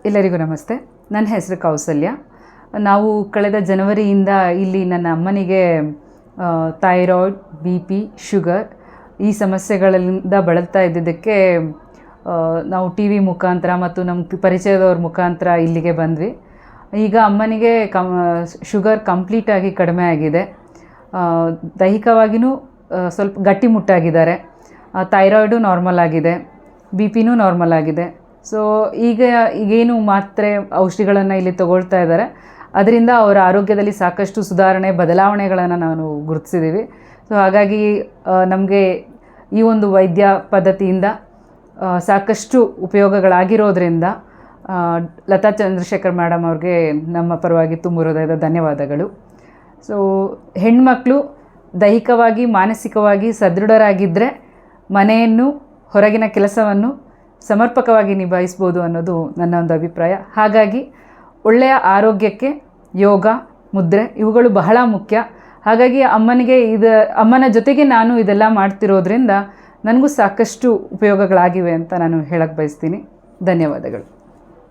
ಎಲ್ಲರಿಗೂ ನಮಸ್ತೆ. ನನ್ನ ಹೆಸರು ಕೌಸಲ್ಯ. ನಾವು ಕಳೆದ ಜನವರಿಯಿಂದ ಇಲ್ಲಿ ನನ್ನ ಅಮ್ಮನಿಗೆ ಥೈರಾಯ್ಡ್, BP, ಶುಗರ್ ಈ ಸಮಸ್ಯೆಗಳಿಂದ ಬಳಲ್ತಾ ಇದ್ದಿದ್ದಕ್ಕೆ ನಾವು TV ಮುಖಾಂತರ ಮತ್ತು ನಮ್ಮ ಪರಿಚಯದವ್ರ ಮುಖಾಂತರ ಇಲ್ಲಿಗೆ ಬಂದ್ವಿ. ಈಗ ಅಮ್ಮನಿಗೆ ಶುಗರ್ ಕಂಪ್ಲೀಟಾಗಿ ಕಡಿಮೆ ಆಗಿದೆ. ದೈಹಿಕವಾಗಿಯೂ ಸ್ವಲ್ಪ ಗಟ್ಟಿಮುಟ್ಟಾಗಿದ್ದಾರೆ. ಥೈರಾಯ್ಡು ನಾರ್ಮಲ್ ಆಗಿದೆ, BPನೂ ನಾರ್ಮಲ್ ಆಗಿದೆ. ಸೊ ಈಗೇನು ಮಾತ್ರೆ ಔಷಧಿಗಳನ್ನು ಇಲ್ಲಿ ತಗೊಳ್ತಾ ಇದ್ದಾರೆ, ಅದರಿಂದ ಅವರ ಆರೋಗ್ಯದಲ್ಲಿ ಸಾಕಷ್ಟು ಸುಧಾರಣೆ ಬದಲಾವಣೆಗಳನ್ನು ನಾವು ಗುರುತಿಸಿದ್ದೀವಿ. ಸೊ ಹಾಗಾಗಿ ನಮಗೆ ಈ ಒಂದು ವೈದ್ಯ ಪದ್ಧತಿಯಿಂದ ಸಾಕಷ್ಟು ಉಪಯೋಗಗಳಾಗಿರೋದ್ರಿಂದ ಲತಾ ಚಂದ್ರಶೇಖರ್ ಮೇಡಮ್ ಅವ್ರಿಗೆ ನಮ್ಮ ಪರವಾಗಿ ತುಂಬ ಹೃದಯದ ಧನ್ಯವಾದಗಳು. ಸೊ ಹೆಣ್ಮಕ್ಳು ದೈಹಿಕವಾಗಿ ಮಾನಸಿಕವಾಗಿ ಸದೃಢರಾಗಿದ್ದರೆ ಮನೆಯನ್ನು ಹೊರಗಿನ ಕೆಲಸವನ್ನು ಸಮರ್ಪಕವಾಗಿ ನಿಭಾಯಿಸ್ಬೋದು ಅನ್ನೋದು ನನ್ನ ಒಂದು ಅಭಿಪ್ರಾಯ. ಹಾಗಾಗಿ ಒಳ್ಳೆಯ ಆರೋಗ್ಯಕ್ಕೆ ಯೋಗ, ಮುದ್ರೆ ಇವುಗಳು ಬಹಳ ಮುಖ್ಯ. ಹಾಗಾಗಿ ಅಮ್ಮನ ಜೊತೆಗೆ ನಾನು ಇದೆಲ್ಲ ಮಾಡ್ತಿರೋದ್ರಿಂದ ನನಗೂ ಸಾಕಷ್ಟು ಉಪಯೋಗಗಳಾಗಿವೆ ಅಂತ ನಾನು ಹೇಳಕ್ಕೆ ಬಯಸ್ತೀನಿ. ಧನ್ಯವಾದಗಳು.